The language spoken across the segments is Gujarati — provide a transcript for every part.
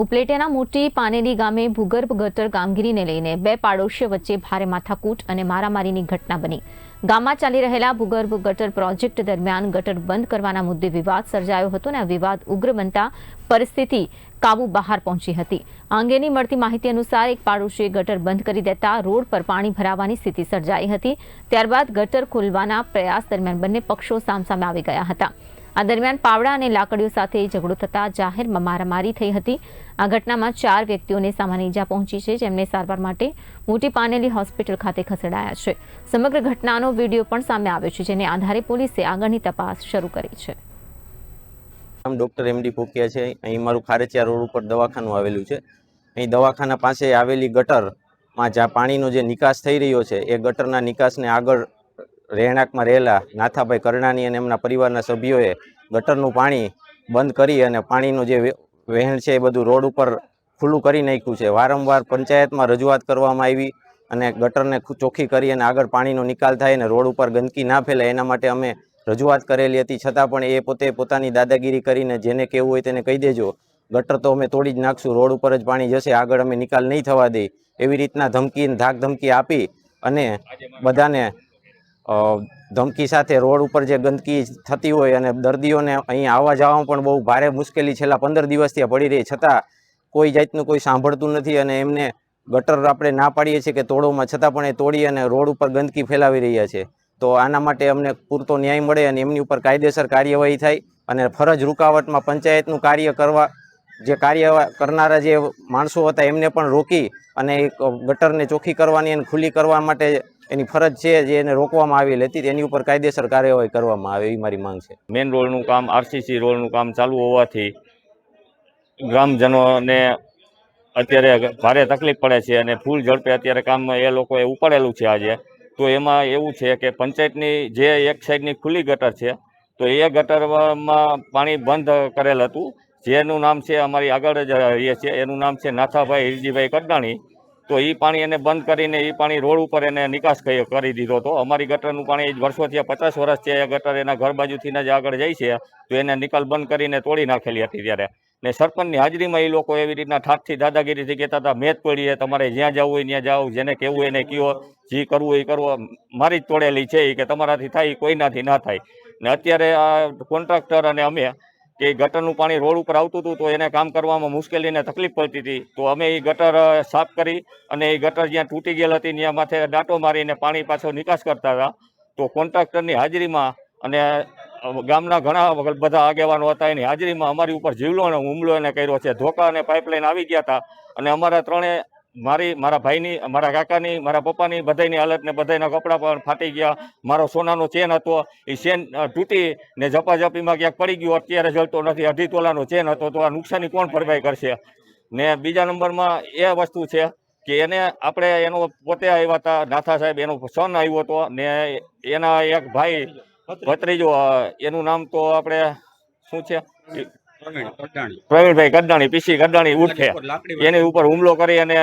ઉપલેટાના મોટી પાનેલી ગામે ભૂગર્ભ ગટર કામગીરીને લઈને બે પાડોશીઓ વચ્ચે ભારે માથાકૂટ અને મારામારીની ઘટના બની। ગામમાં ચાલી રહેલા ભૂગર્ભ ગટર પ્રોજેક્ટ દરમિયાન ગટર બંધ કરવાના મુદ્દે વિવાદ સર્જાયો હતો અને આ વિવાદ ઉગ્ર બનતા પરિસ્થિતિ કાબુ બહાર પહોંચી હતી। આ અંગેની મળતી માહિતી અનુસાર એક પાડોશીએ ગટર બંધ કરી દેતા રોડ પર પાણી ભરાવાની સ્થિતિ સર્જાઈ હતી। ત્યારબાદ ગટર ખોલવાના પ્રયાસ દરમિયાન બંને પક્ષો સામસામે આવી ગયા હતા। આ દરમિયાન પાવડા અને લાકડીઓ સાથે ઝઘડો થતા જાહેરમાં મારામારી થઈ હતી। આ ઘટનામાં 4 વ્યક્તિઓને સામાન્ય ઈજા પહોંચી છે, જેમને સારવાર માટે મોટી પાનેલી હોસ્પિટલ ખાતે ખસેડાયા છે। સમગ્ર ઘટનાનો વિડીયો પણ સામે આવ્યો છે, જેને આધારે પોલીસે આગળની તપાસ શરૂ કરી છે। ડોક્ટર એમડી પોકિયા છે। અહીં મારું ખારેચિયા રોડ ઉપર દવાખાનું આવેલું છે। અહીં દવાખાના પાસે આવેલી ગટરમાં જ્યાં પાણીનો જે નિકાસ થઈ રહ્યો છે, એ ગટરના નિકાસને આગળ રહેણાંકમાં રહેલા નાથાભાઈ કરણાની અને એમના પરિવારના સભ્યોએ ગટરનું પાણી બંધ કરી અને પાણીનો જે વહેણ છે એ બધું રોડ ઉપર ખુલ્લું કરી નાખ્યું છે। વારંવાર પંચાયતમાં રજૂઆત કરવામાં આવી અને ગટરને ચોખ્ખી કરી અને આગળ પાણીનો નિકાલ થાય અને રોડ ઉપર ગંદકી ના ફેલાય એના માટે અમે રજૂઆત કરેલી હતી। છતાં પણ એ પોતે પોતાની દાદાગીરી કરીને જેને કહેવું હોય તેને કહી દેજો, ગટર તો અમે તોડી જ નાખશું, રોડ ઉપર જ પાણી જશે, આગળ અમે નિકાલ નહીં થવા દઈએ, એવી રીતના ધમકી ધાક ધમકી આપી અને બધાને ધમકી સાથે રોડ ઉપર જે ગંદકી થતી હોય અને દર્દીઓને અહીં આવવા જવામાં પણ બહુ ભારે મુશ્કેલી છેલ્લા 15 દિવસથી પડી રહી, છતાં કોઈ જાતનું કોઈ સાંભળતું નથી અને એમને ગટર આપણે ના પાડીએ છીએ કે તોડોમાં, છતાં પણ એ તોડી અને રોડ ઉપર ગંદકી ફેલાવી રહ્યા છે। તો આના માટે અમને પૂરતો ન્યાય મળે અને એમની ઉપર કાયદેસર કાર્યવાહી થાય અને ફરજ રૂકાવટમાં પંચાયતનું કાર્ય કરવા જે કાર્ય કરનારા જે માણસો હતા એમને પણ રોકી અને ગટરને ચોખ્ખી કરવાની અને ખુલ્લી કરવા માટે એની ફરજ છે જે એને રોકવામાં આવેલી હતી, તેની ઉપર કાયદેસર કાર્યવાહી કરવામાં આવે એવી મારી માંગ છે। મેઇન રોડનું કામ આરસીસી રોડનું કામ ચાલુ હોવાથી ગ્રામજનોને અત્યારે ભારે તકલીફ પડે છે અને ફૂલ ઝડપે અત્યારે કામ એ લોકોએ ઉપાડેલું છે આજે। તો એમાં એવું છે કે પંચાયતની જે એક સાઈડની ખુલ્લી ગટર છે, તો એ ગટરમાં પાણી બંધ કરેલ હતું, જેનું નામ છે અમારી આગળ જ રહીએ છીએ, એનું નામ છે નાથાભાઈ હિરજીભાઈ કડનાણી। તો એ પાણી એને બંધ કરીને એ પાણી રોડ ઉપર એને નિકાસ કરી દીધો હતો। અમારી ગટરનું પાણી વર્ષોથી 50 વર્ષ છે, એ ગટર એના ઘર બાજુથી જ આગળ જાય છે, તો એને નિકાલ બંધ કરીને તોડી નાખેલી હતી ત્યારે। ને સરપંચની હાજરીમાં એ લોકો એવી રીતના ઠાઠથી દાદાગીરીથી કહેતા હતા, મેં જ તોડી, તમારે જ્યાં જવું હોય ત્યાં જાઓ, જેને કહેવું હોય એને કહો, જે કરવું હોય એ કરવો, મારી જ તોડેલી છે કે તમારાથી થાય કોઈનાથી ના થાય। ને અત્યારે આ કોન્ટ્રાક્ટર અને અમે કે ગટરનું પાણી રોડ ઉપર આવતું હતું તો એને કામ કરવામાં મુશ્કેલીને તકલીફ પડતી હતી, તો અમે એ ગટર સાફ કરી અને એ ગટર જ્યાં તૂટી ગયેલ હતી ત્યાં માથે દાંટો મારીને પાણી પાછો નિકાસ કરતા હતા। તો કોન્ટ્રાક્ટરની હાજરીમાં અને ગામના ઘણા બધા આગેવાનો હતા, એની હાજરીમાં અમારી ઉપર જીવલેણ હુમલો એને કર્યો છે। ધોકા અને પાઇપલાઇન આવી ગયા હતા અને અમારા ત્રણે મારા ભાઈની, મારા કાકાની, મારા પપ્પાની બધાની હાલત ને બધાના કપડાં પણ ફાટી ગયા। મારો સોનાનો ચેન હતો, એ ચેન તૂટી ને ઝપાઝપીમાં ક્યાંક પડી ગયો, અત્યારે જલતો નથી। 2.5 તોલાનો ચેન હતો, તો આ નુકસાની કોણ ભરપાઈ કરશે? ને બીજા નંબરમાં એ વસ્તુ છે કે એને આપણે એનો પોતે આવ્યા હતા નાથા સાહેબ, એનો સન આવ્યો હતો ને એના એક ભાઈ ભત્રીજો, એનું નામ તો આપણે શું છે, પ્રવીણભાઈ કડનાણી, પીસી કડનાણી ઉઠે, એની ઉપર હુમલો કરી અને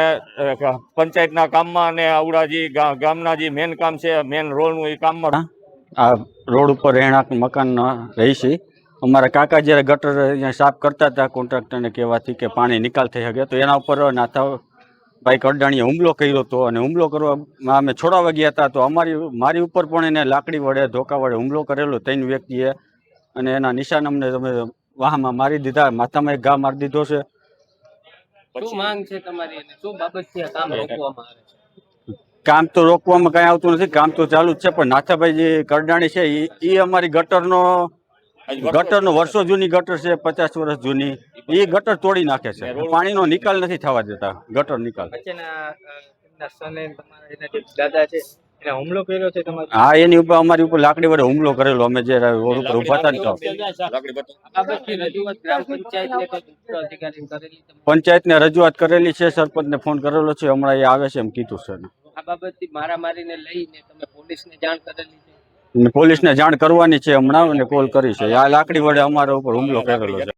પંચાયતના કામમાં અને આવડાજી ગામના જે મેન કામ છે, મેન રોડનું એ કામમાં આ રોડ ઉપર રહેણાંક મકાન રહી છે। અમારા કાકા જ્યારે ગટર અહીંયા સાફ કરતા હતા કોન્ટ્રાક્ટરને કહેવાથી કે પાણી નિકાલ થઈ શકે, તો એના ઉપર નાથાભાઈ કડનાણીએ હુમલો કર્યો હતો અને હુમલો કરવામાં અમે છોડાવવા ગયા હતા, તો મારી ઉપર પણ એને લાકડી વડે ધોકા વડે હુમલો કરેલો 3 વ્યક્તિએ અને એના નિશાન અમને તમે વાહમાં મારી દીધા, માથામાં એક ઘા મારી દીધો છે। શું માંગ છે તમારી અને શું બાબતથી કામ રોકવામાં આવે છે? કામ તો રોકવામાં કઈ આવતું નથી, કામ તો ચાલુ જ છે, પણ નાથાભાઈ જે કરડાણી છે એ અમારી ગટરનો વર્ષો જૂની ગટર છે, 50 વર્ષ જૂની, એ ગટર તોડી નાખે છે, પાણીનો નિકાલ નથી થવા દેતા, ગટર નિકાલ। દાદા છે એને હુમલો કર્યો છે તમારે? હા, એની ઉપર અમારી ઉપર લાકડી વડે હુમલો કરેલો, અમે જે રોડ ઉપર ઉભા હતા પંચાયતને રજૂઆત કરેલી છે, સરપંચને ફોન કરેલો છે, હમણાં એ આવે છે એમ કીધું છે। આ બાબતથી મારામારીને લઈને તમે પોલીસને જાણ કરેલી છે? પોલીસને જાણ કરવાની છે હમણાં, અને કોલ કરી છે। આ લાકડી વડે અમારા ઉપર હુમલો કરેલો છે।